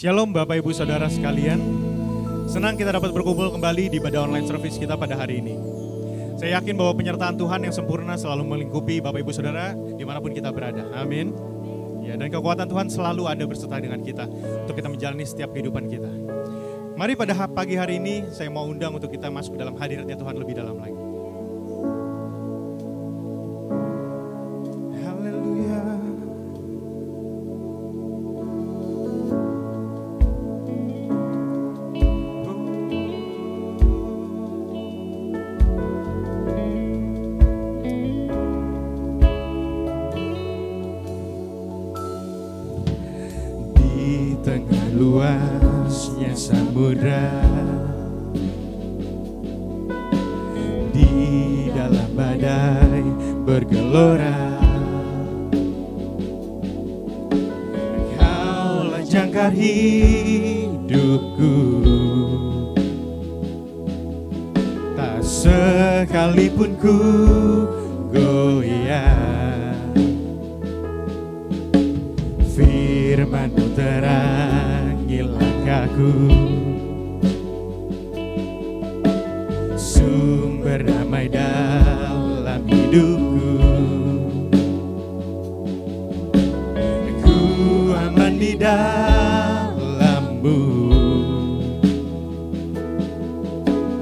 Shalom Bapak Ibu Saudara sekalian. Senang kita dapat berkumpul kembali di ibadah online service kita pada hari ini. Saya yakin bahwa penyertaan Tuhan yang sempurna selalu melingkupi Bapak Ibu Saudara dimanapun kita berada. Amin. Ya, dan kekuatan Tuhan selalu ada berserta dengan kita untuk kita menjalani setiap kehidupan kita. Mari pada pagi hari ini saya mau undang untuk kita masuk dalam hadiratnya Tuhan lebih dalam lagi. Luasnya samudra, di dalam badai bergelora, Kaulah jangkar hidupku, tak sekalipun ku goyah. Firman-Mu terangi langkahku, sumber damai dalam hidupku. Ku aman di dalam-Mu,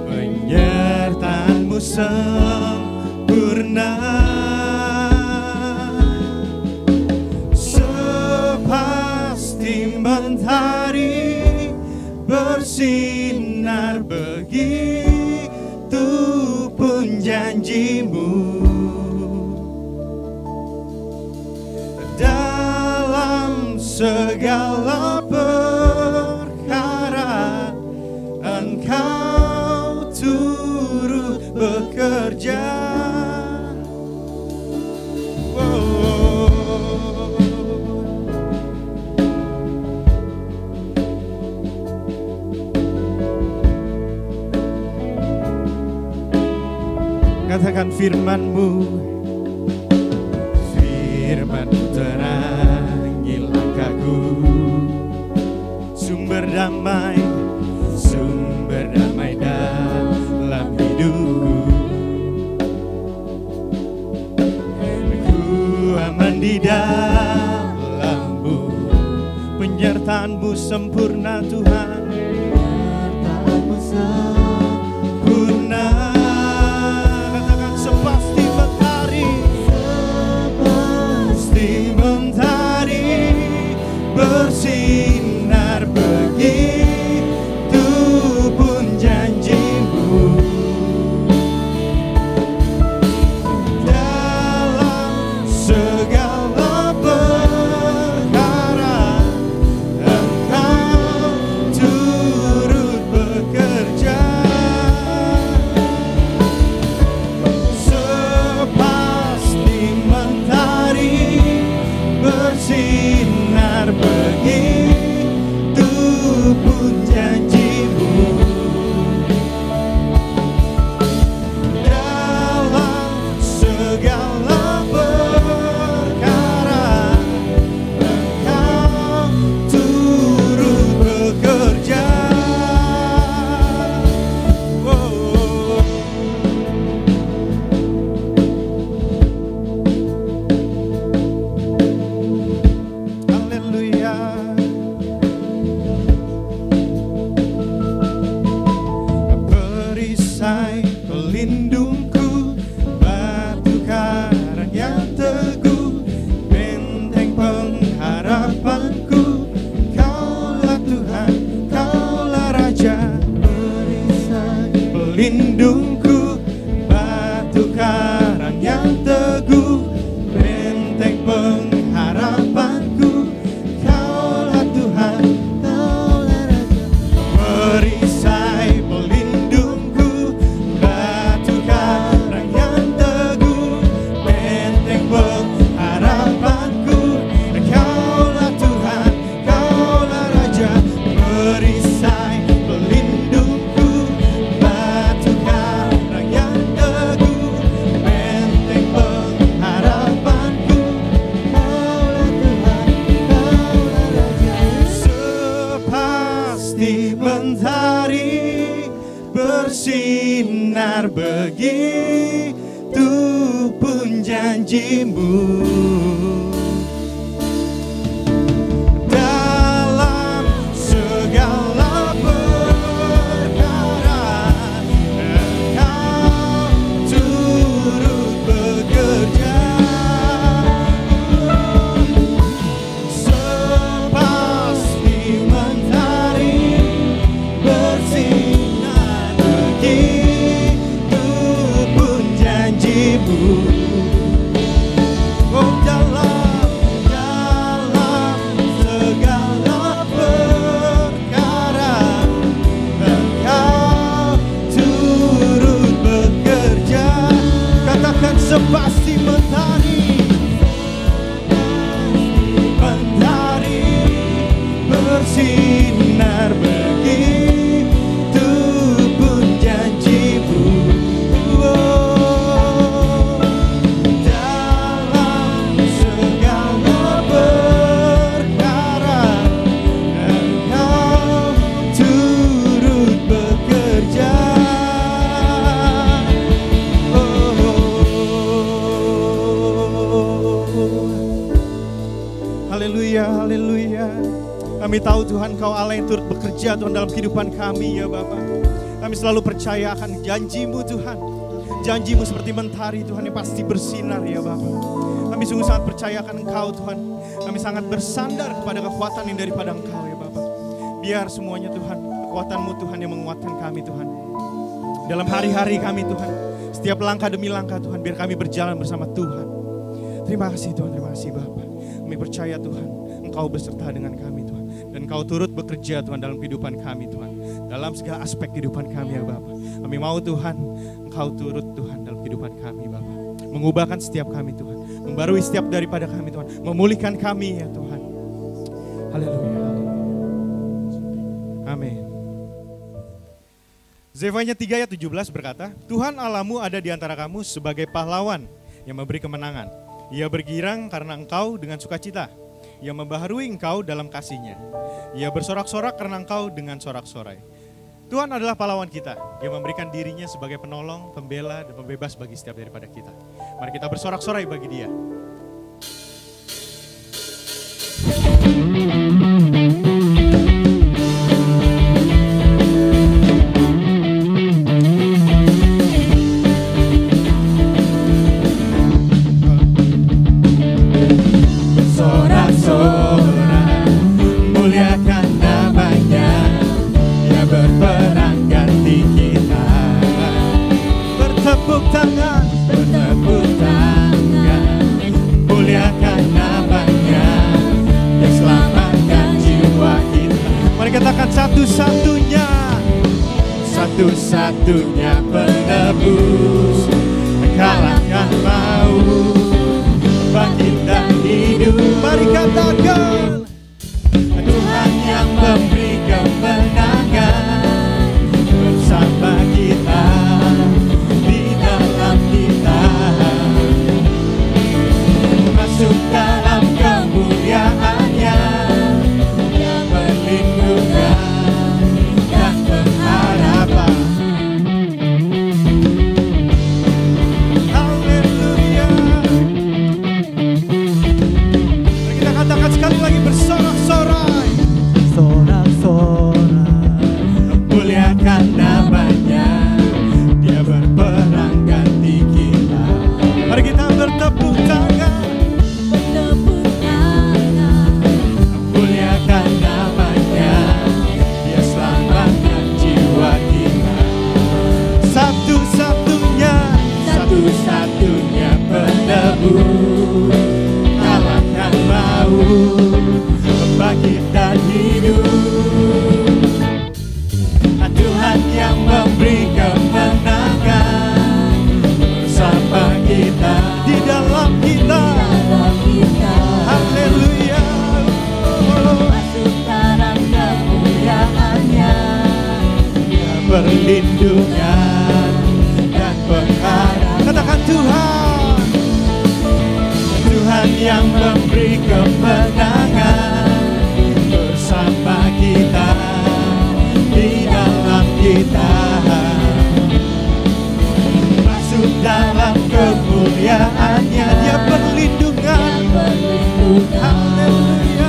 penyertaan-Mu sempurna. Mentari bersinar, begitu pun janji-Mu. Dalam segala perkara Engkau turut bekerja. Katakan firman-Mu, firman-Mu terangi langkahku, sumber damai dalam hidupku. Ku aman di dalam-Mu, penyertaan-Mu sempurna Tuhan, penyertaan-Mu sempurna. Bersinar, begitu pun janji-Mu. Dalam segala perkara Engkau turut bekerja. Sepasti mentari bersinar, begitu pun janji-Mu. Dalam segala perkara Engkau turut bekerja. Pelindungku, batu karang yang teguh, benteng pengharapanku. Kaulah Tuhan, Kaulah Raja, perisai pelindungku, batu karang yang teguh, benteng pengharapanku. Kaulah Tuhan, Kaulah Raja, perisai pelindungku, batu karang begitu pun janjimu. Dalam segala perkara Engkau turut bekerja. Sepasti mentari bersinar begitu pun janjimu. Oh, dalam segala perkara Engkau turut bekerja. Katakan sepasti mentari bersinar begitu pun janjimu. Oh, dalam segala perkara Engkau turut bekerja. Haleluya, haleluya. Kami tahu Tuhan Kau Allah yang turut bekerja Tuhan dalam kehidupan kami ya Bapa. Kami selalu percaya akan janjimu Tuhan. Janjimu seperti mentari Tuhan yang pasti bersinar ya Bapa. Kami sungguh sangat percaya akan Engkau Tuhan. Kami sangat bersandar kepada kekuatan yang daripada Engkau ya Bapa. Biar semuanya Tuhan, kekuatan-Mu Tuhan yang menguatkan kami Tuhan. Dalam hari-hari kami Tuhan. Setiap langkah demi langkah Tuhan, biar kami berjalan bersama Tuhan. Terima kasih Tuhan, terima kasih Bapa. Kami percaya Tuhan, Engkau beserta dengan kami Tuhan. Dan Kau turut bekerja Tuhan dalam kehidupan kami Tuhan. Dalam segala aspek kehidupan kami ya Bapa. Kami mau Tuhan, Engkau turut Tuhan dalam kehidupan kami Bapa. Mengubahkan setiap kami Tuhan. Membarui setiap daripada kami Tuhan. Memulihkan kami ya Tuhan. Haleluya. Amin. Zefanya 3 ayat 17 berkata, Tuhan Allahmu ada di antara kamu sebagai pahlawan yang memberi kemenangan. Ia bergirang karena engkau dengan sukacita. Ia membaharui engkau dalam kasih-Nya. Ia bersorak-sorak karena engkau dengan sorak-sorai. Tuhan adalah pahlawan kita. Dia memberikan dirinya sebagai penolong, pembela, dan pembebas bagi setiap daripada kita. Mari kita bersorak-sorai bagi Dia. Bertepuk tangan, muliakan namanya, yang selamatkan jiwa kita. Mari katakan satu-satunya penebus, kalahkan maut, bangkit dan hidup. Mari katakan, Tuhan yang memberi kemenangan bersama kita. Masuk dalam kemuliaan-Nya yang perlindungan dan pengharapan. Haleluya. Mari kita katakan sekali lagi bersorak-sorai. Sorak-sorai. Muliakan namanya, Dia berperang ganti kita. Mari kita bertepuk tangan. Satu-satunya penebus, kalahkan maut, bangkit dan hidup. Tuhan yang memberi kemenangan bersama kita, di dalam kita. Haleluya. Masuk dalam kemuliaan-Nya, perlindungan dan pengharapan. Katakan Tuhan yang memberi kemenangan bersama kita, di dalam kita. kemuliaannya, dia perlindungan, haleluya.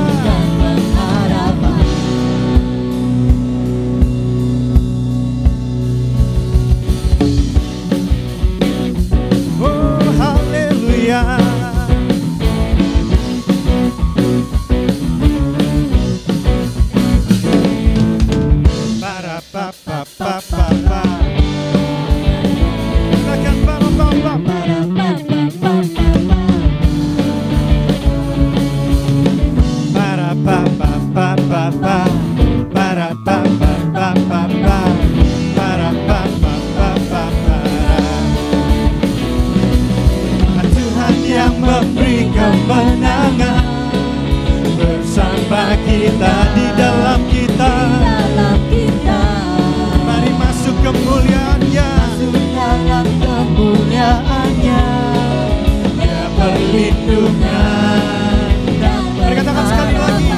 Oh haleluya. Para pa pa pa pa pa. Silakan para pa pa pa. Para pa pa pa pa pa. Para pa pa pa pa pa. Para pa pa pa pa pa. Tuhan yang memberi kemenangan bersama kita, di dalam kita. Mari masuk kemuliaannya, dalam kemuliaannya, ya perlindungan. Mari katakan sekali lagi,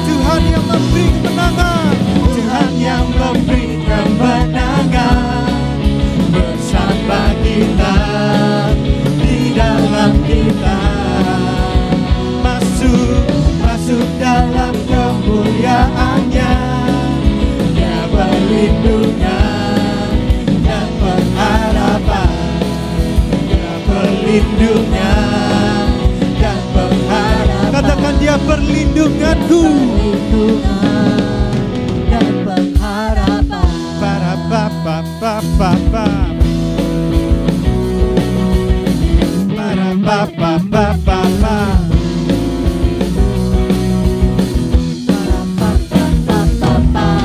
Tuhan yang memberi kemenangan, Tuhan yang memberi kemenangan bersama kita, di dalam kita. Masuk dalam kemuliaannya, ya perlindungan dan pengharapan, ya perlindungan dan pengharapan. Katakan dia perlindunganku, perlindungan dan pengharapan. para pa pa pa pa pa. Para pa pa pa pa pa.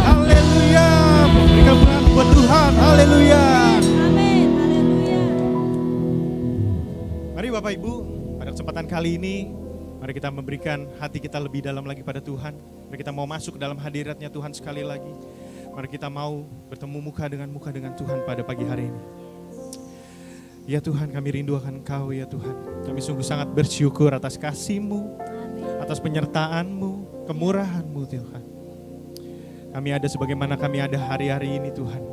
Haleluya, berikan pujian buat Tuhan, haleluya. Amin, haleluya. Mari Bapak Ibu, pada kesempatan kali ini, mari kita memberikan hati kita lebih dalam lagi pada Tuhan. Mari kita mau masuk dalam hadiratnya Tuhan sekali lagi. Mari kita mau bertemu muka dengan Tuhan pada pagi hari ini. Ya Tuhan, kami rindu akan Engkau ya Tuhan. Kami sungguh sangat bersyukur atas kasih-Mu, atas penyertaan-Mu, kemurahan-Mu Tuhan. Kami ada sebagaimana kami ada hari-hari ini Tuhan.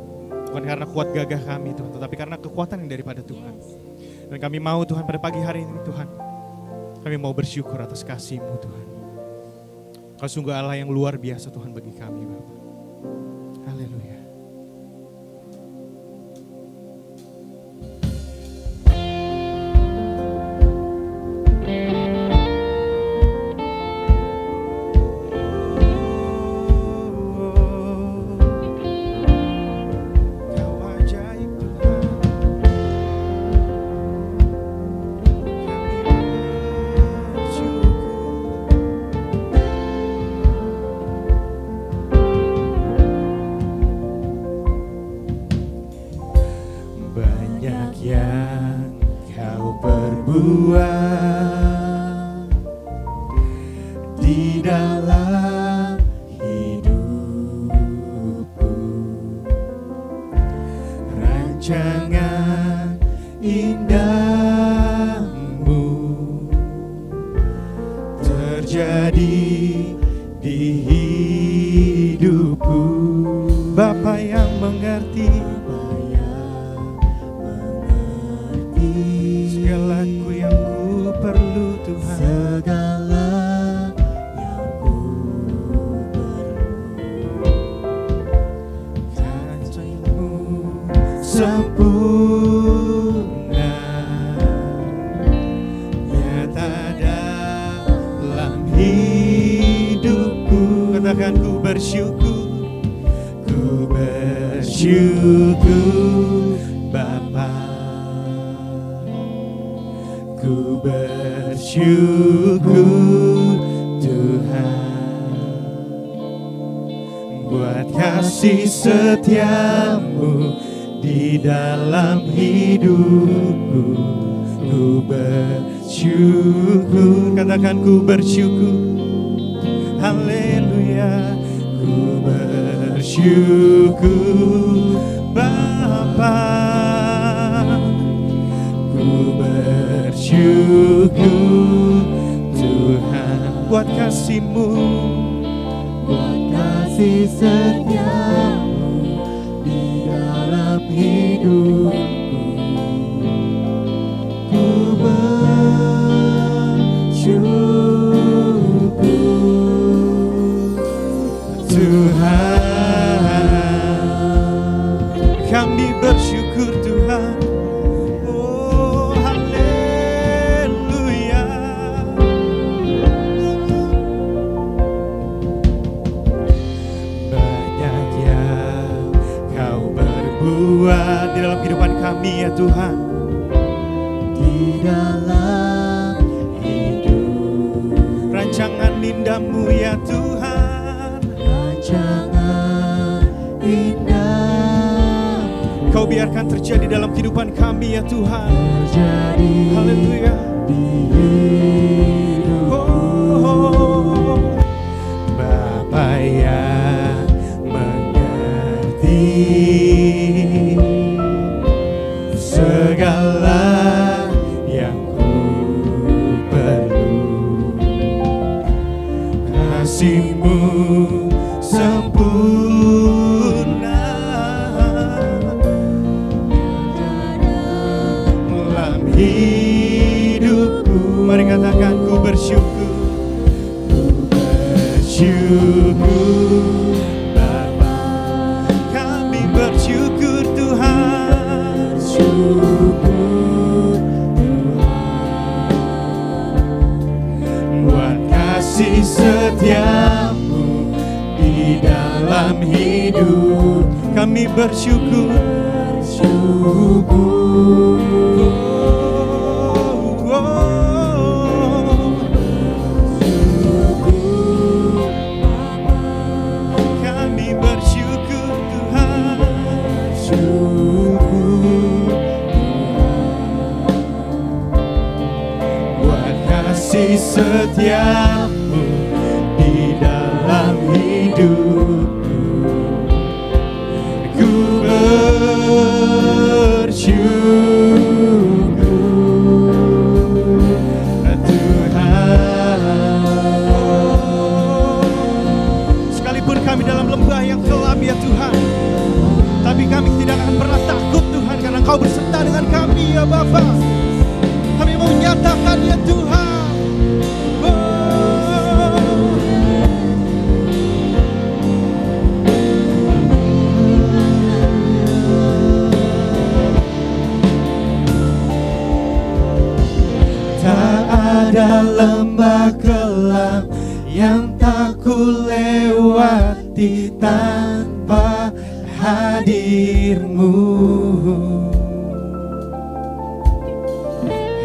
Bukan karena kuat gagah kami Tuhan, tetapi karena kekuatan yang daripada Tuhan. Dan kami mau Tuhan pada pagi hari ini Tuhan, kami mau bersyukur atas kasih-Mu Tuhan. Kau sungguh Allah yang luar biasa Tuhan bagi kami Bapa. Haleluya. Di dalam hidupku, rancangan indahmu terjadi di hidupku. Bapa yang mengerti, segalaku yang ku perlu Tuhan, segala yang ku perlu, kasih-Mu sempurna nyata dalam hidupku. Katakan ku bersyukur, ku bersyukur Bapa. Ku bersyukur Tuhan buat kasih setiamu di dalam hidupku. Ku bersyukur, katakan ku bersyukur, haleluya. Ku bersyukur Bapa, ku bersyukur Tuhan buat kasih-Mu, buat kasih setiamu di dalam hidupku. Ku Kami bersyukur Tuhan. Oh haleluya. Banyak yang Kau berbuat di dalam kehidupan kami ya Tuhan. Di dalam hidup rancangan indah-Mu ya Tuhan. Rancangan indah Kau biarkan terjadi dalam kehidupan kami ya Tuhan. Haleluya. Oh, Bapa yang mengerti segala yang ku perlu, kasih-Mu sempurna dalam hidupku. Mari katakan, ku bersyukur, ku bersyukur Bapa. Kami bersyukur Tuhan, bersyukur Tuhan buat kasih setia-Mu di dalam hidup. Kami bersyukur, bersyukur. Kami bersyukur Tuhan, bersyukur buat kasih setia-Mu di dalam hidupku. Ku bersyukur Tuhan. Sekalipun kami dalam lembah yang kelam ya Tuhan, tapi kami tidak akan pernah takut Tuhan, karena Engkau berserta dengan kami ya Bapa. Kami mau menyatakan ya Tuhan, tak ada lembah kelam yang tak ku lewati tanpa hadir-Mu.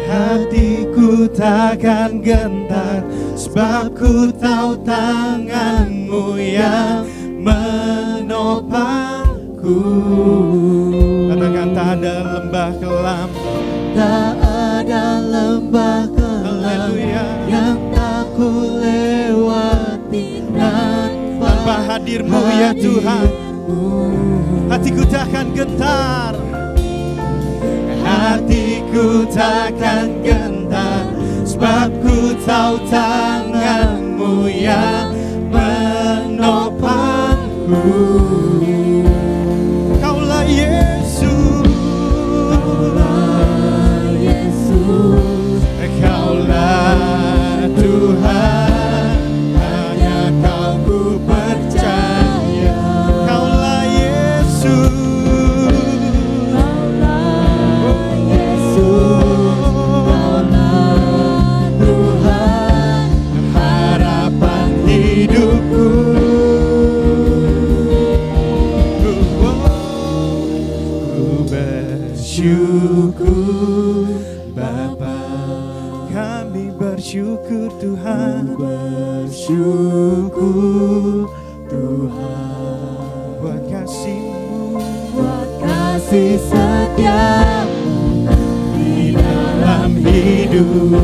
Hatiku takkan gentar, sebab ku tahu tangan-Mu yang menopangku. Katakan, tak ada lembah kelam, tak ada lembah kelam yang tak ku lewati tanpa hadir-Mu ya Tuhan. Hatiku takkan gentar, hatiku takkan gentar, sebab ku tahu tangan-Mu yang menopangku. Kaulah Yesus, Kaulah Yesus, Kaulah Tuhan, hanya Kau ku percaya. Kaulah Yesus, bersyukur Bapa. Kami bersyukur Tuhan, bersyukur Tuhan buat kasih-Mu, buat kasih setia-Mu di dalam hidup.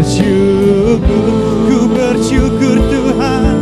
Bersyukur ku bersyukur Tuhan.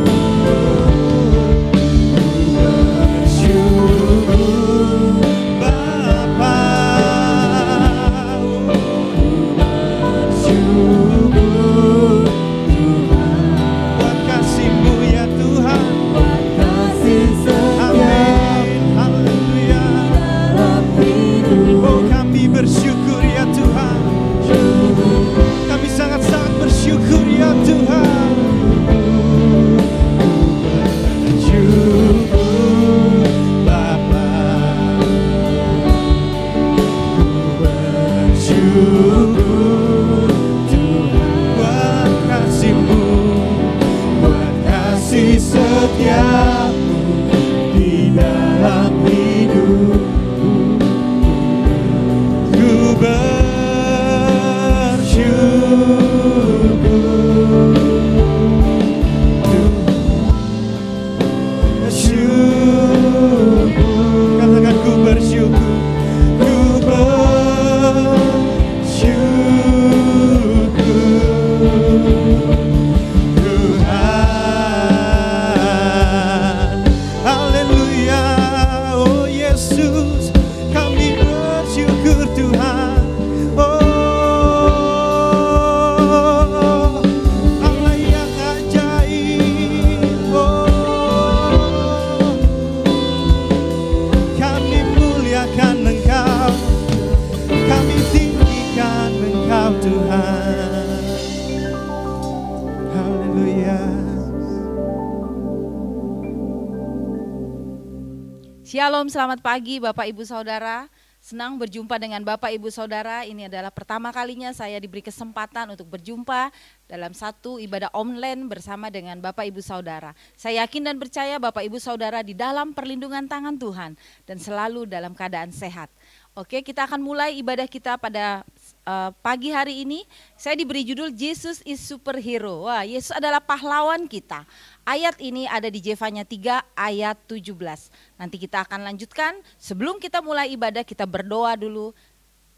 Shalom, selamat pagi Bapak Ibu Saudara. Senang berjumpa dengan Bapak Ibu Saudara. Ini adalah pertama kalinya saya diberi kesempatan untuk berjumpa dalam satu ibadah online bersama dengan Bapak Ibu Saudara. Saya yakin dan percaya Bapak Ibu Saudara di dalam perlindungan tangan Tuhan dan selalu dalam keadaan sehat. Oke, kita akan mulai ibadah kita pada pagi hari ini. Saya diberi judul Jesus is Superhero. Wah, Yesus adalah pahlawan kita. Ayat ini ada di Jefanya 3 ayat 17. Nanti kita akan lanjutkan. Sebelum kita mulai ibadah, kita berdoa dulu.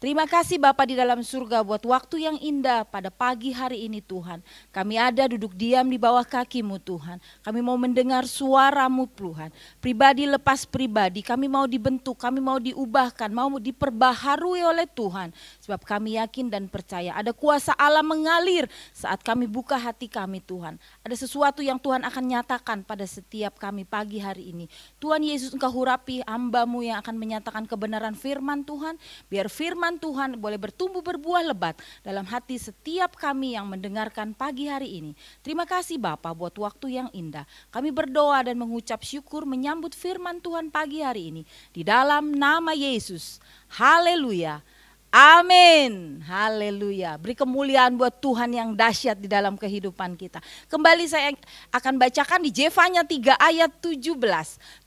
Terima kasih Bapa di dalam surga buat waktu yang indah pada pagi hari ini Tuhan. Kami ada duduk diam di bawah kaki-Mu Tuhan. Kami mau mendengar suara-Mu Tuhan. Pribadi lepas pribadi, kami mau dibentuk, kami mau diubahkan, mau diperbaharui oleh Tuhan. Sebab kami yakin dan percaya ada kuasa Allah mengalir saat kami buka hati kami Tuhan. Ada sesuatu yang Tuhan akan nyatakan pada setiap kami pagi hari ini. Tuhan Yesus, Engkau hurapi hamba-Mu yang akan menyatakan kebenaran firman Tuhan. Biar firman Tuhan boleh bertumbuh berbuah lebat dalam hati setiap kami yang mendengarkan pagi hari ini. Terima kasih Bapa buat waktu yang indah. Kami berdoa dan mengucap syukur menyambut firman Tuhan pagi hari ini. Di dalam nama Yesus. Haleluya. Amin, haleluya. Beri kemuliaan buat Tuhan yang dahsyat di dalam kehidupan kita. Kembali saya akan bacakan di Jefanya 3 ayat 17.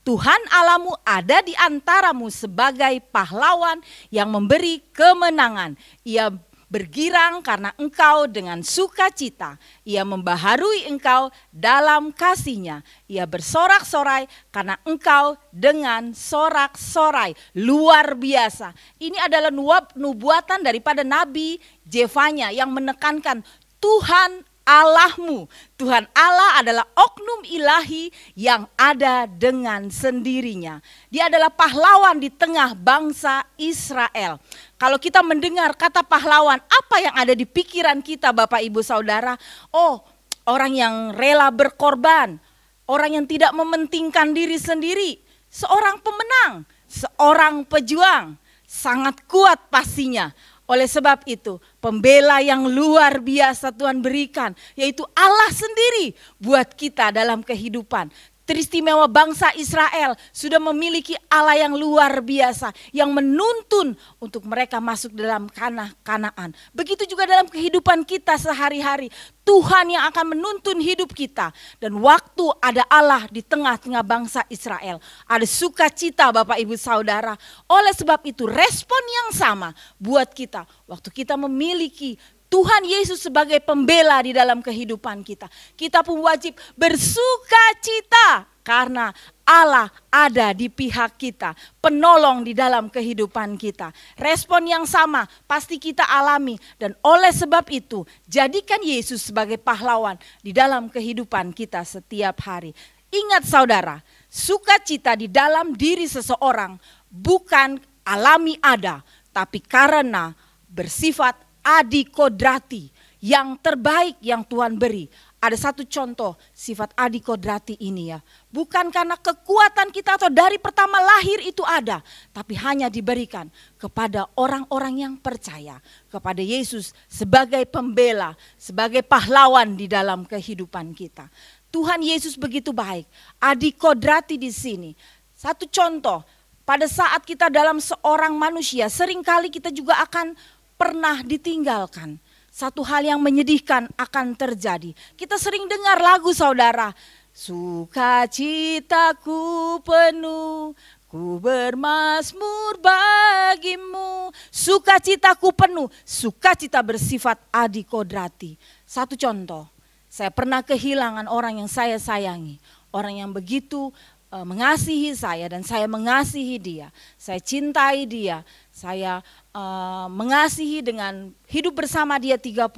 Tuhan Allahmu ada di antaramu sebagai pahlawan yang memberi kemenangan. Ia bergirang karena engkau dengan sukacita. Ia membaharui engkau dalam kasih-Nya. Ia bersorak-sorai karena engkau dengan sorak-sorai. Luar biasa. Ini adalah nubuatan daripada Nabi Jefanya yang menekankan Tuhan Allahmu. Tuhan Allah adalah oknum ilahi yang ada dengan sendirinya. Dia adalah pahlawan di tengah bangsa Israel. Kalau kita mendengar kata pahlawan, apa yang ada di pikiran kita Bapak Ibu Saudara? Oh, orang yang rela berkorban, orang yang tidak mementingkan diri sendiri, seorang pemenang, seorang pejuang, sangat kuat pastinya. Oleh sebab itu, pembela yang luar biasa Tuhan berikan, yaitu Allah sendiri buat kita dalam kehidupan. Teristimewa bangsa Israel sudah memiliki Allah yang luar biasa, yang menuntun untuk mereka masuk dalam tanah Kanaan. Begitu juga dalam kehidupan kita sehari-hari, Tuhan yang akan menuntun hidup kita. Dan waktu ada Allah di tengah-tengah bangsa Israel, ada sukacita Bapak Ibu Saudara. Oleh sebab itu respon yang sama buat kita, waktu kita memiliki Tuhan Yesus sebagai pembela di dalam kehidupan kita. Kita pun wajib bersukacita Karena Allah ada di pihak kita, penolong di dalam kehidupan kita. Respon yang sama pasti kita alami, dan oleh sebab itu jadikan Yesus sebagai pahlawan di dalam kehidupan kita setiap hari. Ingat saudara, sukacita di dalam diri seseorang bukan alami ada, tapi karena bersifat adikodrati yang terbaik yang Tuhan beri. Ada satu contoh sifat adikodrati ini ya. Bukan karena kekuatan kita atau dari pertama lahir itu ada. Tapi hanya diberikan kepada orang-orang yang percaya. Kepada Yesus sebagai pembela, sebagai pahlawan di dalam kehidupan kita. Tuhan Yesus begitu baik. Adikodrati di sini. Satu contoh, pada saat kita dalam seorang manusia, seringkali kita juga akan pernah ditinggalkan. Satu hal yang menyedihkan akan terjadi. Kita sering dengar lagu saudara. Sukacitaku penuh, ku bermazmur bagimu. Sukacitaku penuh, sukacita bersifat adikodrati. Satu contoh, saya pernah kehilangan orang yang saya sayangi. Orang yang begitu mengasihi saya dan saya mengasihi dia. Saya cintai dia, saya mengasihi dengan hidup bersama dia 34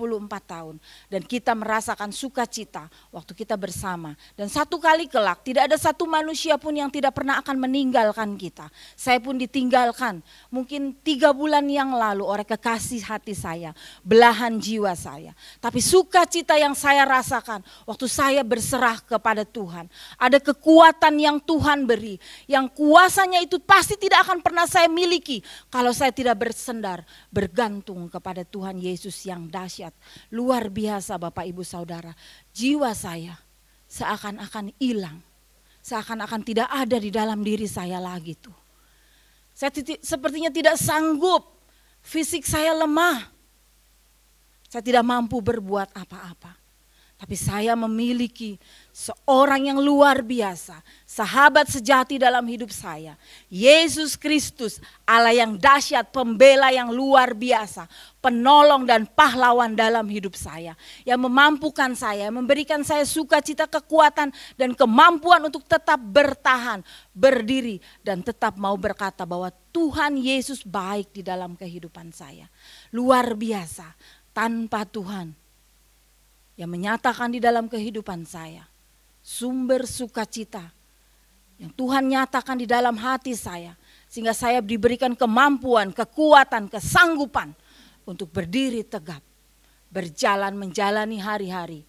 tahun. Dan kita merasakan sukacita waktu kita bersama. Dan satu kali kelak tidak ada satu manusia pun yang tidak pernah akan meninggalkan kita. Saya pun ditinggalkan mungkin 3 bulan yang lalu oleh kekasih hati saya, belahan jiwa saya. Tapi sukacita yang saya rasakan waktu saya berserah kepada Tuhan. Ada kekuatan yang Tuhan beri, yang kuasanya itu pasti tidak akan pernah saya miliki kalau saya tidak bersendar, bergantung kepada Tuhan Yesus yang dahsyat. Luar biasa Bapak Ibu Saudara. Jiwa saya seakan-akan hilang. Seakan-akan tidak ada di dalam diri saya lagi tuh. Saya sepertinya tidak sanggup. Fisik saya lemah. Saya tidak mampu berbuat apa-apa. Tapi saya memiliki seorang yang luar biasa, sahabat sejati dalam hidup saya. Yesus Kristus, Allah yang dahsyat, pembela yang luar biasa, penolong dan pahlawan dalam hidup saya. Yang memampukan saya, memberikan saya sukacita, kekuatan dan kemampuan untuk tetap bertahan, berdiri dan tetap mau berkata bahwa Tuhan Yesus baik di dalam kehidupan saya. Luar biasa, tanpa Tuhan yang menyatakan di dalam kehidupan saya, sumber sukacita yang Tuhan nyatakan di dalam hati saya, sehingga saya diberikan kemampuan, kekuatan, kesanggupan untuk berdiri tegap, berjalan menjalani hari-hari.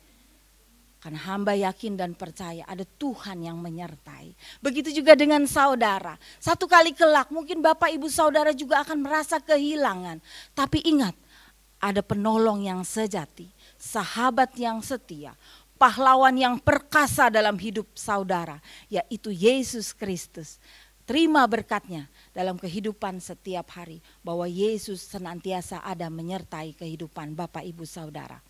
Karena hamba yakin dan percaya ada Tuhan yang menyertai. Begitu juga dengan saudara. Satu kali kelak mungkin Bapak Ibu Saudara juga akan merasa kehilangan. Tapi ingat, ada penolong yang sejati, sahabat yang setia, pahlawan yang perkasa dalam hidup saudara, yaitu Yesus Kristus. Terima berkatnya dalam kehidupan setiap hari, bahwa Yesus senantiasa ada menyertai kehidupan Bapak Ibu Saudara.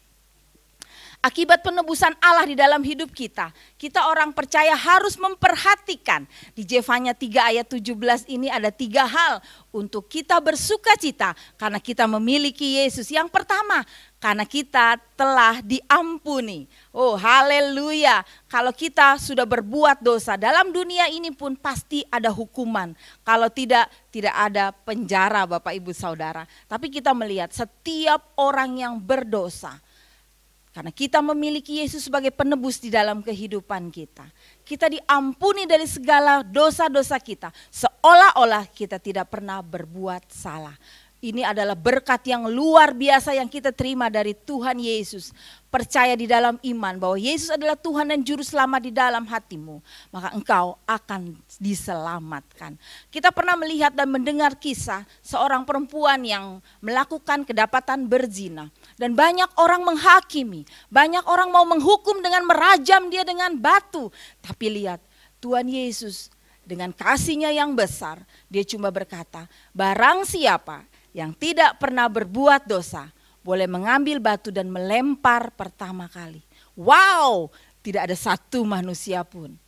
Akibat penebusan Allah di dalam hidup kita, kita orang percaya harus memperhatikan. Di Jefanya 3 ayat 17 ini ada 3 hal untuk kita bersukacita karena kita memiliki Yesus. Yang pertama, karena kita telah diampuni. Oh haleluya, kalau kita sudah berbuat dosa dalam dunia ini pun pasti ada hukuman. Kalau tidak ada penjara Bapak Ibu Saudara. Tapi kita melihat setiap orang yang berdosa, karena kita memiliki Yesus sebagai penebus di dalam kehidupan kita. Kita diampuni dari segala dosa-dosa kita. Seolah-olah kita tidak pernah berbuat salah. Ini adalah berkat yang luar biasa yang kita terima dari Tuhan Yesus. Percaya di dalam iman bahwa Yesus adalah Tuhan dan Juru Selamat di dalam hatimu. Maka engkau akan diselamatkan. Kita pernah melihat dan mendengar kisah seorang perempuan yang melakukan kedapatan berzina. Dan banyak orang menghakimi, banyak orang mau menghukum dengan merajam dia dengan batu. Tapi lihat, Tuhan Yesus dengan kasih-Nya yang besar, dia cuma berkata, barang siapa yang tidak pernah berbuat dosa, boleh mengambil batu dan melempar pertama kali. Wow, tidak ada satu manusia pun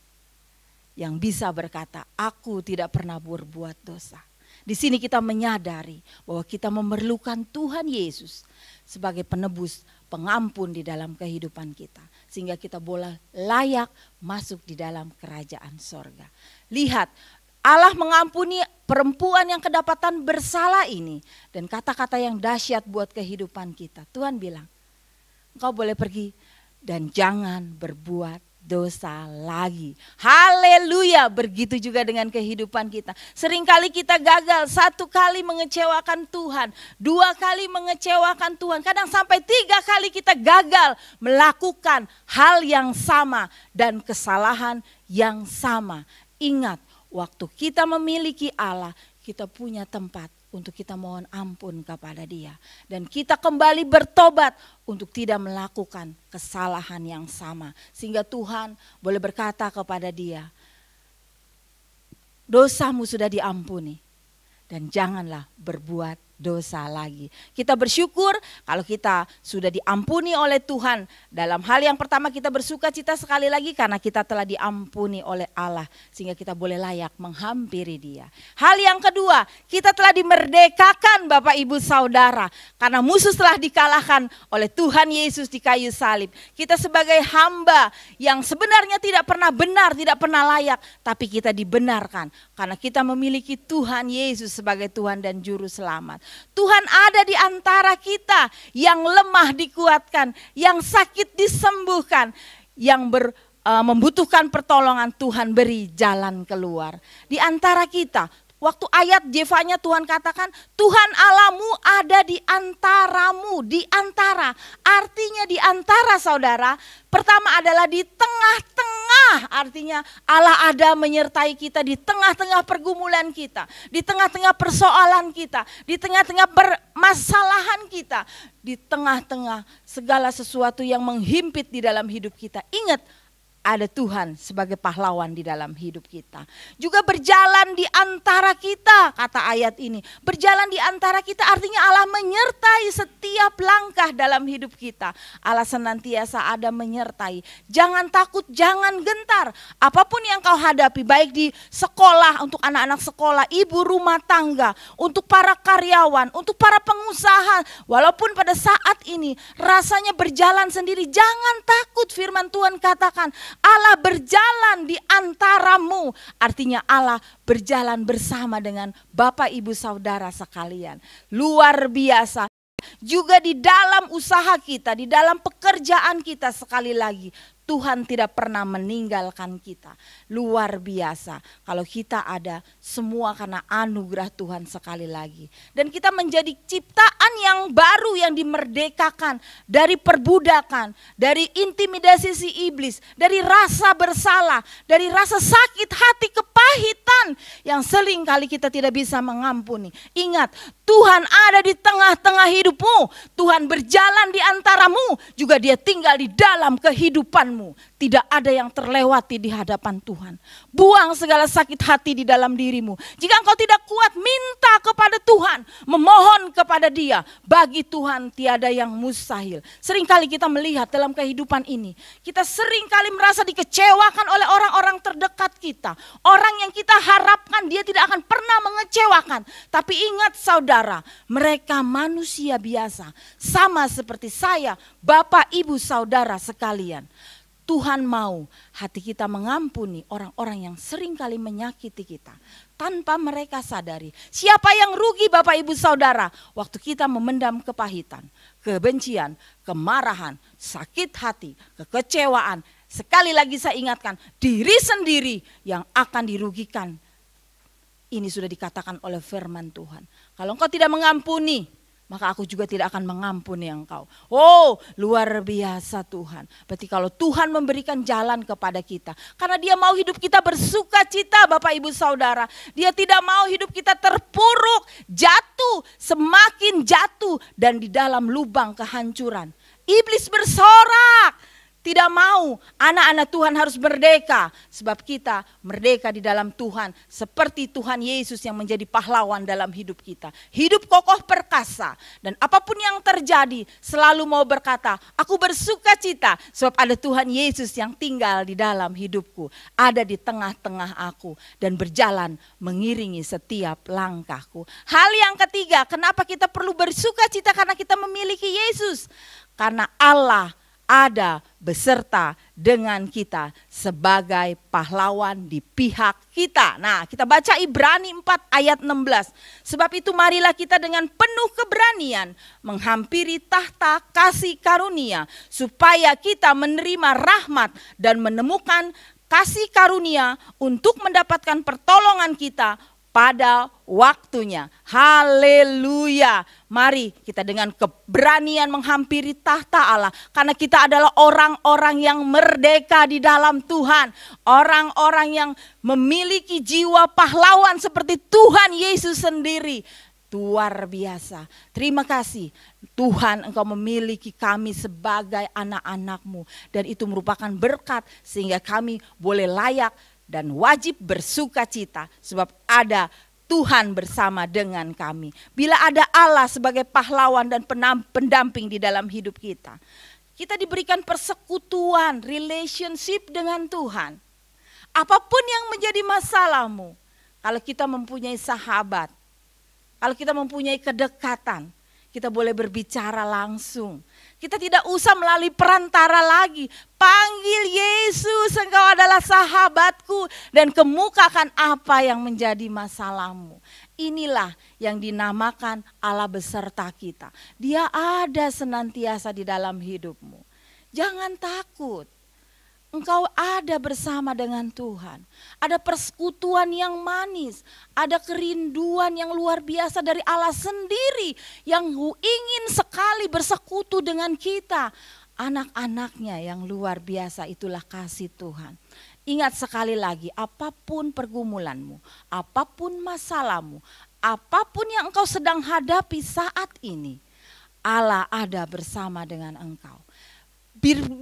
yang bisa berkata, aku tidak pernah berbuat dosa. Di sini kita menyadari bahwa kita memerlukan Tuhan Yesus sebagai penebus, pengampun di dalam kehidupan kita. Sehingga kita boleh layak masuk di dalam kerajaan sorga. Lihat, Allah mengampuni perempuan yang kedapatan bersalah ini. Dan kata-kata yang dahsyat buat kehidupan kita. Tuhan bilang, engkau boleh pergi dan jangan berbuat dosa lagi. Haleluya, begitu juga dengan kehidupan kita. Seringkali kita gagal, 1 kali mengecewakan Tuhan, 2 kali mengecewakan Tuhan, kadang sampai 3 kali kita gagal melakukan hal yang sama dan kesalahan yang sama. Ingat, waktu kita memiliki Allah, kita punya tempat untuk kita mohon ampun kepada Dia. Dan kita kembali bertobat untuk tidak melakukan kesalahan yang sama. Sehingga Tuhan boleh berkata kepada dia, dosamu sudah diampuni dan janganlah berbuat dosa lagi. Kita bersyukur kalau kita sudah diampuni oleh Tuhan. Dalam hal yang pertama kita bersuka cita sekali lagi karena kita telah diampuni oleh Allah. Sehingga kita boleh layak menghampiri Dia. Hal yang kedua, kita telah dimerdekakan Bapak Ibu Saudara. Karena musuh telah dikalahkan oleh Tuhan Yesus di kayu salib. Kita sebagai hamba yang sebenarnya tidak pernah benar, tidak pernah layak. Tapi kita dibenarkan karena kita memiliki Tuhan Yesus sebagai Tuhan dan Juru Selamat. Tuhan ada di antara kita, yang lemah dikuatkan, yang sakit disembuhkan, yang membutuhkan pertolongan Tuhan beri jalan keluar. Di antara kita, waktu ayat Jefanya Tuhan katakan, Tuhan Allahmu ada di antaramu, di antara. Artinya di antara saudara, pertama adalah di tengah-tengah, artinya Allah ada menyertai kita di tengah-tengah pergumulan kita, di tengah-tengah persoalan kita, di tengah-tengah permasalahan kita, di tengah-tengah segala sesuatu yang menghimpit di dalam hidup kita. Ingat, ada Tuhan sebagai pahlawan di dalam hidup kita. Juga berjalan di antara kita, kata ayat ini. Berjalan di antara kita artinya Allah menyertai setiap langkah dalam hidup kita. Allah senantiasa ada menyertai. Jangan takut, jangan gentar. Apapun yang kau hadapi, baik di sekolah, untuk anak-anak sekolah, ibu rumah tangga, untuk para karyawan, untuk para pengusaha. Walaupun pada saat ini rasanya berjalan sendiri, jangan takut, firman Tuhan katakan, Allah berjalan di antaramu, artinya Allah berjalan bersama dengan Bapak Ibu Saudara sekalian. Luar biasa. Juga di dalam usaha kita, di dalam pekerjaan kita, sekali lagi Tuhan tidak pernah meninggalkan kita. Luar biasa kalau kita ada semua karena anugerah Tuhan sekali lagi. Dan kita menjadi ciptaan yang baru yang dimerdekakan dari perbudakan, dari intimidasi si iblis, dari rasa bersalah, dari rasa sakit hati, kepahitan yang sering kali kita tidak bisa mengampuni. Ingat, Tuhan ada di tengah-tengah hidupmu. Tuhan berjalan di antaramu, juga Dia tinggal di dalam kehidupanmu. Tidak ada yang terlewati di hadapan Tuhan. Buang segala sakit hati di dalam dirimu. Jika engkau tidak kuat, minta kepada Tuhan, memohon kepada Dia. Bagi Tuhan tiada yang mustahil. Seringkali kita melihat dalam kehidupan ini, kita seringkali merasa dikecewakan oleh orang-orang terdekat kita. Orang yang kita harapkan dia tidak akan pernah mengecewakan. Tapi ingat saudara, mereka manusia biasa. Sama seperti saya, Bapak Ibu Saudara sekalian. Tuhan mau hati kita mengampuni orang-orang yang seringkali menyakiti kita tanpa mereka sadari. Siapa yang rugi Bapak Ibu Saudara? Waktu kita memendam kepahitan, kebencian, kemarahan, sakit hati, kekecewaan. Sekali lagi saya ingatkan, diri sendiri yang akan dirugikan. Ini sudah dikatakan oleh firman Tuhan. Kalau engkau tidak mengampuni, maka aku juga tidak akan mengampuni engkau. Oh, luar biasa Tuhan. Berarti kalau Tuhan memberikan jalan kepada kita, karena Dia mau hidup kita bersuka cita Bapak Ibu Saudara. Dia tidak mau hidup kita terpuruk, jatuh, semakin jatuh dan di dalam lubang kehancuran. Iblis bersorak, tidak mau anak-anak Tuhan harus merdeka. Sebab kita merdeka di dalam Tuhan. Seperti Tuhan Yesus yang menjadi pahlawan dalam hidup kita. Hidup kokoh perkasa. Dan apapun yang terjadi selalu mau berkata, aku bersuka cita. Sebab ada Tuhan Yesus yang tinggal di dalam hidupku. Ada di tengah-tengah aku. Dan berjalan mengiringi setiap langkahku. Hal yang ketiga, kenapa kita perlu bersuka cita? Karena kita memiliki Yesus. Karena Allah ada beserta dengan kita sebagai pahlawan di pihak kita. Nah, kita baca Ibrani 4 ayat 16. Sebab itu marilah kita dengan penuh keberanian menghampiri tahta kasih karunia, supaya kita menerima rahmat dan menemukan kasih karunia untuk mendapatkan pertolongan kita pada waktunya. Haleluya. Mari kita dengan keberanian menghampiri tahta Allah. Karena kita adalah orang-orang yang merdeka di dalam Tuhan. Orang-orang yang memiliki jiwa pahlawan seperti Tuhan Yesus sendiri. Luar biasa. Terima kasih Tuhan, Engkau memiliki kami sebagai anak-anak-Mu. Dan itu merupakan berkat sehingga kami boleh layak dan wajib bersuka cita sebab ada Tuhan bersama dengan kami. Bila ada Allah sebagai pahlawan dan pendamping di dalam hidup kita. Kita diberikan persekutuan, relationship dengan Tuhan. Apapun yang menjadi masalahmu, kalau kita mempunyai sahabat, kalau kita mempunyai kedekatan, kita boleh berbicara langsung. Kita tidak usah melalui perantara lagi. Panggil Yesus, Engkau adalah sahabatku. Dan kemukakan apa yang menjadi masalahmu. Inilah yang dinamakan Allah beserta kita. Dia ada senantiasa di dalam hidupmu. Jangan takut. Engkau ada bersama dengan Tuhan. Ada persekutuan yang manis. Ada kerinduan yang luar biasa dari Allah sendiri. Yang ingin sekali bersekutu dengan kita. Anak-anaknya yang luar biasa, itulah kasih Tuhan. Ingat sekali lagi, apapun pergumulanmu, apapun masalahmu, apapun yang engkau sedang hadapi saat ini, Allah ada bersama dengan engkau.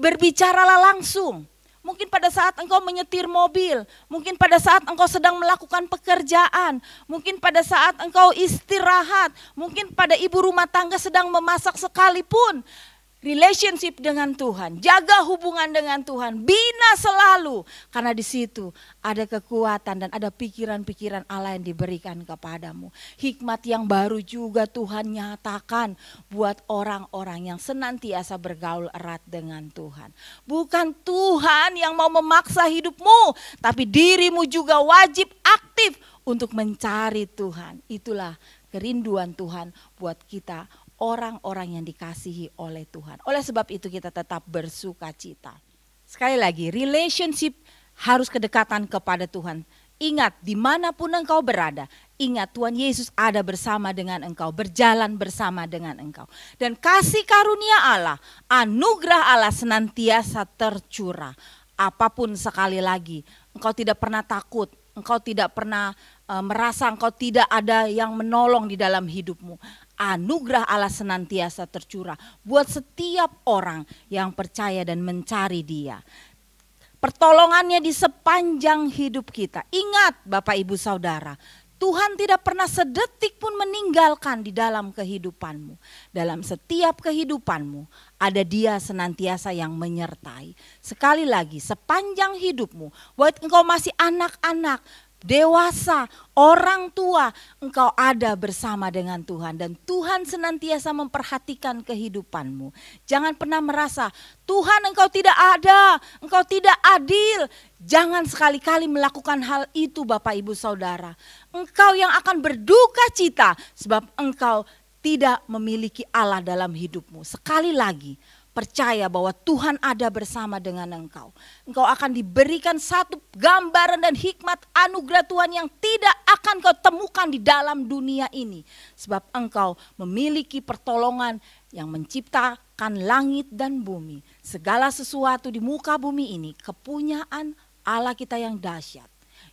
Berbicaralah langsung. Mungkin pada saat engkau menyetir mobil, mungkin pada saat engkau sedang melakukan pekerjaan, mungkin pada saat engkau istirahat, mungkin pada ibu rumah tangga sedang memasak sekalipun. Relationship dengan Tuhan, jaga hubungan dengan Tuhan, bina selalu. Karena di situ ada kekuatan dan ada pikiran-pikiran Allah yang diberikan kepadamu. Hikmat yang baru juga Tuhan nyatakan buat orang-orang yang senantiasa bergaul erat dengan Tuhan. Bukan Tuhan yang mau memaksa hidupmu, tapi dirimu juga wajib aktif untuk mencari Tuhan. Itulah kerinduan Tuhan buat kita, orang-orang yang dikasihi oleh Tuhan. Oleh sebab itu kita tetap bersuka cita. Sekali lagi, relationship harus kedekatan kepada Tuhan. Ingat, dimanapun engkau berada, ingat Tuhan Yesus ada bersama dengan engkau, berjalan bersama dengan engkau. Dan kasih karunia Allah, anugerah Allah senantiasa tercurah. Apapun sekali lagi, engkau tidak pernah takut, engkau tidak pernah merasa engkau tidak ada yang menolong di dalam hidupmu. Anugerah Allah senantiasa tercurah buat setiap orang yang percaya dan mencari Dia. Pertolongannya di sepanjang hidup kita. Ingat Bapak Ibu Saudara, Tuhan tidak pernah sedetik pun meninggalkan di dalam kehidupanmu. Dalam setiap kehidupanmu ada Dia senantiasa yang menyertai. Sekali lagi, sepanjang hidupmu, buat engkau masih anak-anak, dewasa, orang tua, engkau ada bersama dengan Tuhan. Dan Tuhan senantiasa memperhatikan kehidupanmu. Jangan pernah merasa, Tuhan engkau tidak ada, engkau tidak adil. Jangan sekali-kali melakukan hal itu Bapak Ibu Saudara. Engkau yang akan berduka cita sebab engkau tidak memiliki Allah dalam hidupmu. Sekali lagi, percaya bahwa Tuhan ada bersama dengan engkau. Engkau akan diberikan satu gambaran dan hikmat anugerah Tuhan yang tidak akan kau temukan di dalam dunia ini. Sebab engkau memiliki pertolongan yang menciptakan langit dan bumi. Segala sesuatu di muka bumi ini kepunyaan Allah kita yang dahsyat.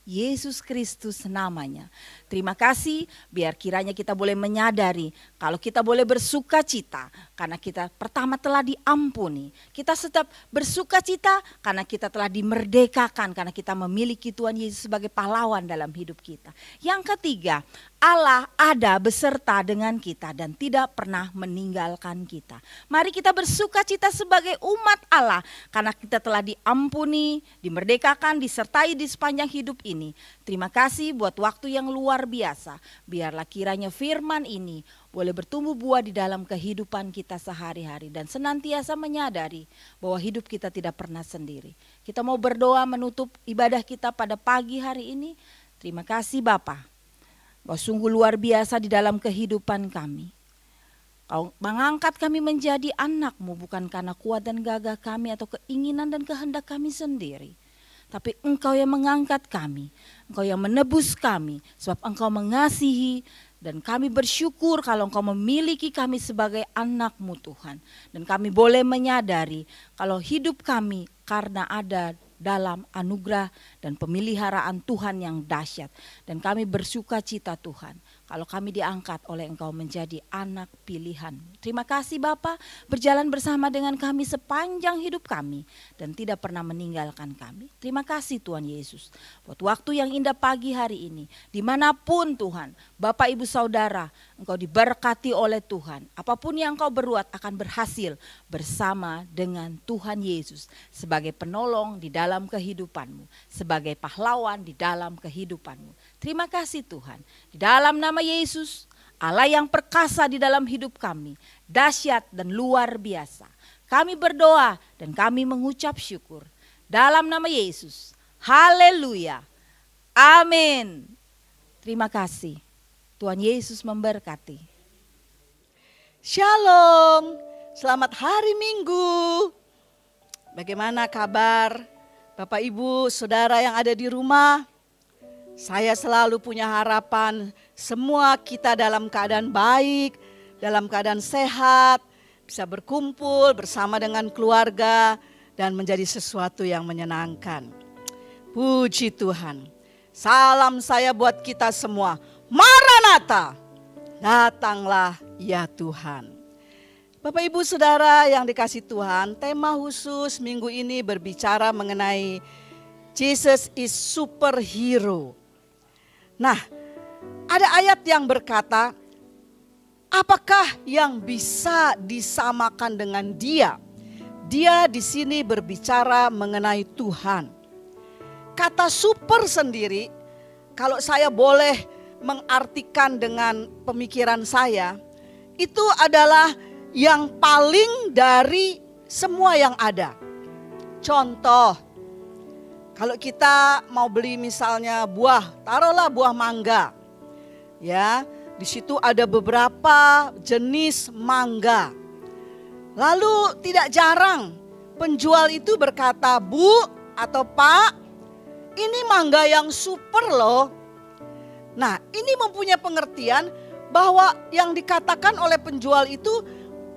Yesus Kristus namanya. Terima kasih, biar kiranya kita boleh menyadari kalau kita boleh bersuka cita karena kita pertama telah diampuni. Kita tetap bersuka cita karena kita telah dimerdekakan, karena kita memiliki Tuhan Yesus sebagai pahlawan dalam hidup kita. Yang ketiga, Allah ada beserta dengan kita dan tidak pernah meninggalkan kita. Mari kita bersuka cita sebagai umat Allah karena kita telah diampuni, dimerdekakan, disertai di sepanjang hidup ini. Terima kasih buat waktu yang luar biasa. Biarlah kiranya firman ini boleh bertumbuh buah di dalam kehidupan kita sehari-hari dan senantiasa menyadari bahwa hidup kita tidak pernah sendiri. Kita mau berdoa menutup ibadah kita pada pagi hari ini. Terima kasih Bapa, bahwa sungguh luar biasa di dalam kehidupan kami. Kau mengangkat kami menjadi anak-Mu bukan karena kuat dan gagah kami atau keinginan dan kehendak kami sendiri. Tapi Engkau yang mengangkat kami, Engkau yang menebus kami, sebab Engkau mengasihi dan kami bersyukur kalau Engkau memiliki kami sebagai anak-Mu Tuhan. Dan kami boleh menyadari kalau hidup kami karena ada dalam anugerah dan pemeliharaan Tuhan yang dahsyat. Dan kami bersuka cita Tuhan kalau kami diangkat oleh Engkau menjadi anak pilihan-Mu. Terima kasih Bapa, berjalan bersama dengan kami sepanjang hidup kami dan tidak pernah meninggalkan kami. Terima kasih Tuhan Yesus buat waktu yang indah pagi hari ini. Dimanapun Tuhan, Bapak Ibu Saudara, Engkau diberkati oleh Tuhan. Apapun yang Engkau berbuat akan berhasil bersama dengan Tuhan Yesus sebagai penolong di dalam kehidupan-Mu, sebagai pahlawan di dalam kehidupan-Mu. Terima kasih Tuhan. Di dalam nama Yesus, Allah yang perkasa di dalam hidup kami, dahsyat dan luar biasa. Kami berdoa dan kami mengucap syukur. Dalam nama Yesus, haleluya, amin. Terima kasih. Tuhan Yesus memberkati. Shalom, selamat hari Minggu. Bagaimana kabar Bapak Ibu Saudara yang ada di rumah? Saya selalu punya harapan semua kita dalam keadaan baik, dalam keadaan sehat, bisa berkumpul bersama dengan keluarga dan menjadi sesuatu yang menyenangkan. Puji Tuhan. Salam saya buat kita semua. Maranatha, datanglah ya Tuhan. Bapak Ibu Saudara yang dikasih Tuhan, tema khusus minggu ini berbicara mengenai Jesus is superhero. Nah, ada ayat yang berkata, apakah yang bisa disamakan dengan dia? Dia di sini berbicara mengenai Tuhan. Kata super sendiri, kalau saya boleh mengartikan dengan pemikiran saya, itu adalah yang paling dari semua yang ada. Contoh, kalau kita mau beli misalnya buah, taruhlah buah mangga. Ya, di situ ada beberapa jenis mangga. Lalu tidak jarang penjual itu berkata, "Bu atau Pak, ini mangga yang super loh." Nah, ini mempunyai pengertian bahwa yang dikatakan oleh penjual itu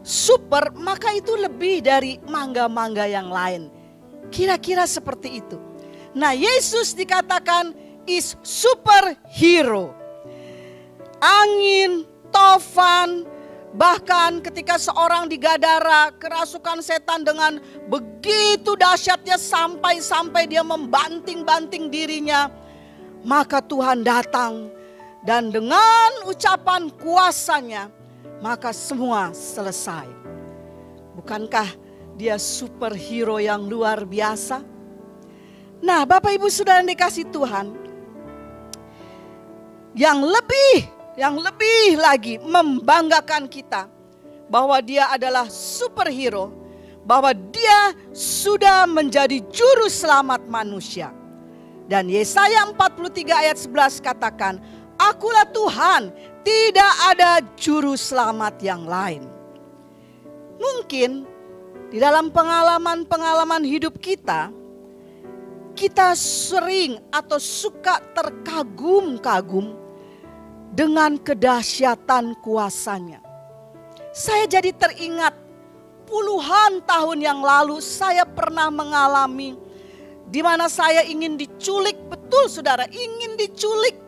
super, maka itu lebih dari mangga-mangga yang lain. Kira-kira seperti itu. Nah, Yesus dikatakan is superhero. Angin, tofan, bahkan ketika seorang di Gadara kerasukan setan dengan begitu dahsyatnya sampai dia membanting-banting dirinya. Maka Tuhan datang dan dengan ucapan kuasanya maka semua selesai. Bukankah dia superhero yang luar biasa? Nah, Bapak Ibu Saudara yang dikasih Tuhan, yang lebih lagi membanggakan kita bahwa dia adalah superhero, bahwa dia sudah menjadi juru selamat manusia. Dan Yesaya 43 ayat 11 katakan, "Akulah Tuhan, tidak ada juru selamat yang lain." Mungkin di dalam pengalaman-pengalaman hidup kita sering atau suka terkagum-kagum dengan kedahsyatan kuasanya. Saya jadi teringat puluhan tahun yang lalu saya pernah mengalami di mana saya ingin diculik betul saudara ingin diculik.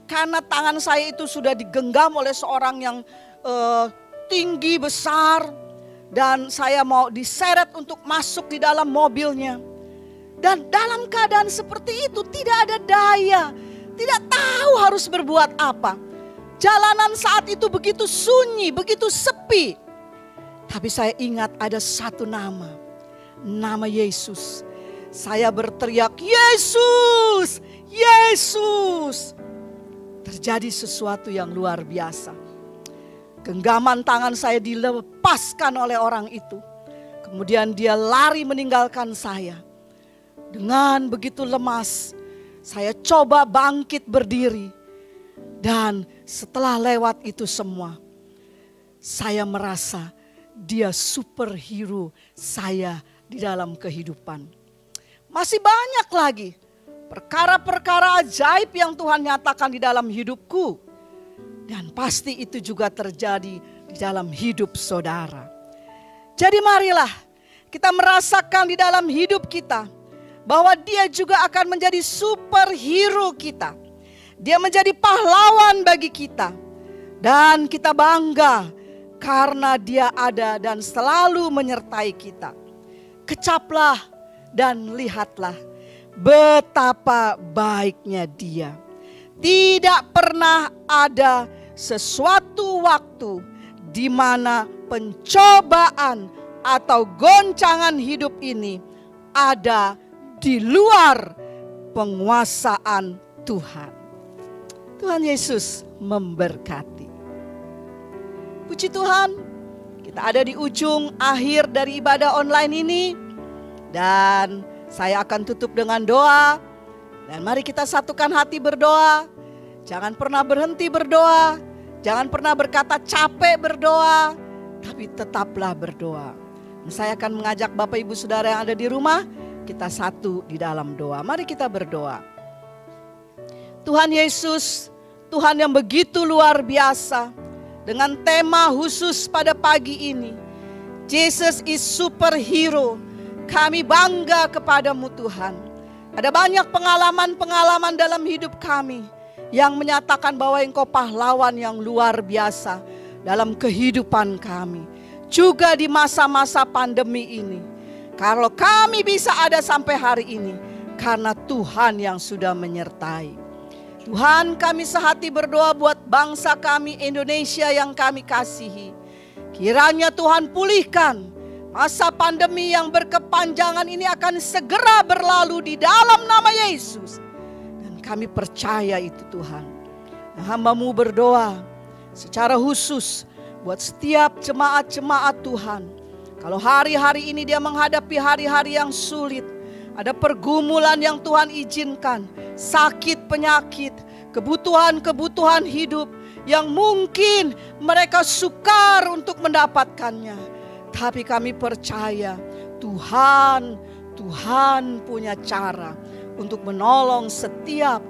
Karena tangan saya itu sudah digenggam oleh seorang yang tinggi besar. Dan saya mau diseret untuk masuk di dalam mobilnya. Dan dalam keadaan seperti itu tidak ada daya. Tidak tahu harus berbuat apa. Jalanan saat itu begitu sunyi, begitu sepi. Tapi saya ingat ada satu nama. Nama Yesus. Saya berteriak, Yesus, Yesus. Terjadi sesuatu yang luar biasa. Genggaman tangan saya dilepaskan oleh orang itu. Kemudian dia lari meninggalkan saya. Dengan begitu lemas, saya coba bangkit berdiri. Dan setelah lewat itu semua, saya merasa dia superhero saya di dalam kehidupan. Masih banyak lagi perkara-perkara ajaib yang Tuhan nyatakan di dalam hidupku. Dan pasti itu juga terjadi di dalam hidup saudara. Jadi marilah kita merasakan di dalam hidup kita bahwa dia juga akan menjadi superhero kita. Dia menjadi pahlawan bagi kita. Dan kita bangga karena dia ada dan selalu menyertai kita. Kecaplah dan lihatlah betapa baiknya dia. Tidak pernah ada sesuatu waktu di mana pencobaan atau goncangan hidup ini ada di luar penguasaan Tuhan. Tuhan Yesus memberkati. Puji Tuhan, kita ada di ujung akhir dari ibadah online ini. Dan saya akan tutup dengan doa. Dan mari kita satukan hati berdoa. Jangan pernah berhenti berdoa. Jangan pernah berkata capek berdoa. Tapi tetaplah berdoa. Dan saya akan mengajak Bapak Ibu Saudara yang ada di rumah. Kita satu di dalam doa. Mari kita berdoa. Tuhan Yesus, Tuhan yang begitu luar biasa. Dengan tema khusus pada pagi ini. Jesus is superhero. Kami bangga kepadamu Tuhan. Ada banyak pengalaman-pengalaman dalam hidup kami. Yang menyatakan bahwa Engkau pahlawan yang luar biasa. Dalam kehidupan kami. Juga di masa-masa pandemi ini. Kalau kami bisa ada sampai hari ini. Karena Tuhan yang sudah menyertai. Tuhan, kami sehati berdoa buat bangsa kami Indonesia yang kami kasihi. Kiranya Tuhan pulihkan masa pandemi yang berkepanjangan ini akan segera berlalu di dalam nama Yesus. Dan kami percaya itu Tuhan. Nah, hamba-Mu berdoa secara khusus buat setiap jemaat-jemaat Tuhan. Kalau hari-hari ini dia menghadapi hari-hari yang sulit. Ada pergumulan yang Tuhan izinkan. Sakit, penyakit, kebutuhan-kebutuhan hidup yang mungkin mereka sukar untuk mendapatkannya. Tapi kami percaya Tuhan punya cara untuk menolong setiap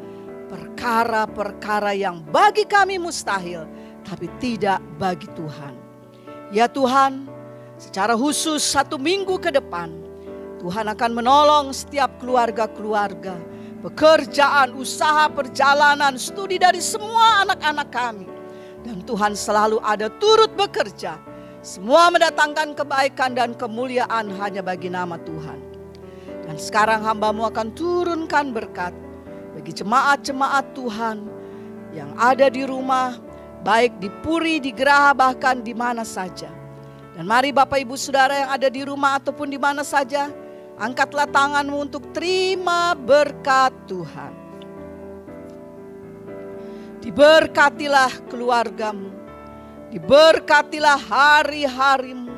perkara-perkara yang bagi kami mustahil, tapi tidak bagi Tuhan. Ya Tuhan, secara khusus 1 minggu ke depan, Tuhan akan menolong setiap keluarga-keluarga, pekerjaan, usaha, perjalanan, studi dari semua anak-anak kami. Dan Tuhan selalu ada turut bekerja. Semua mendatangkan kebaikan dan kemuliaan hanya bagi nama Tuhan. Dan sekarang hamba-Mu akan turunkan berkat bagi jemaat-jemaat Tuhan yang ada di rumah, baik di Puri, di Geraha, bahkan di mana saja. Dan mari Bapak Ibu Saudara yang ada di rumah ataupun di mana saja, angkatlah tanganmu untuk terima berkat Tuhan. Diberkatilah keluargamu. Diberkatilah hari-harimu.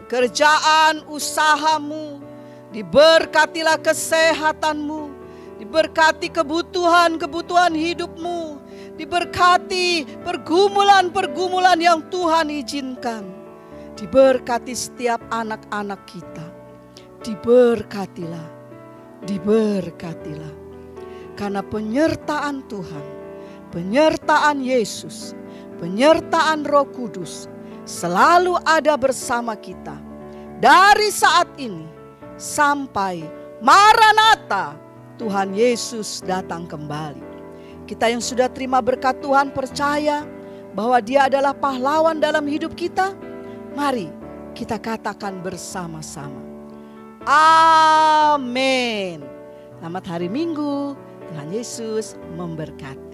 Kerjaan, usahamu. Diberkatilah kesehatanmu. Diberkati kebutuhan-kebutuhan hidupmu. Diberkati pergumulan-pergumulan yang Tuhan izinkan. Diberkati setiap anak-anak kita. Diberkatilah, diberkatilah. Karena penyertaan Tuhan, penyertaan Yesus, penyertaan Roh Kudus selalu ada bersama kita. Dari saat ini sampai Maranatha, Tuhan Yesus datang kembali. Kita yang sudah terima berkat Tuhan percaya bahwa Dia adalah pahlawan dalam hidup kita. Mari kita katakan bersama-sama. Amin. Selamat hari Minggu. Tuhan Yesus memberkati.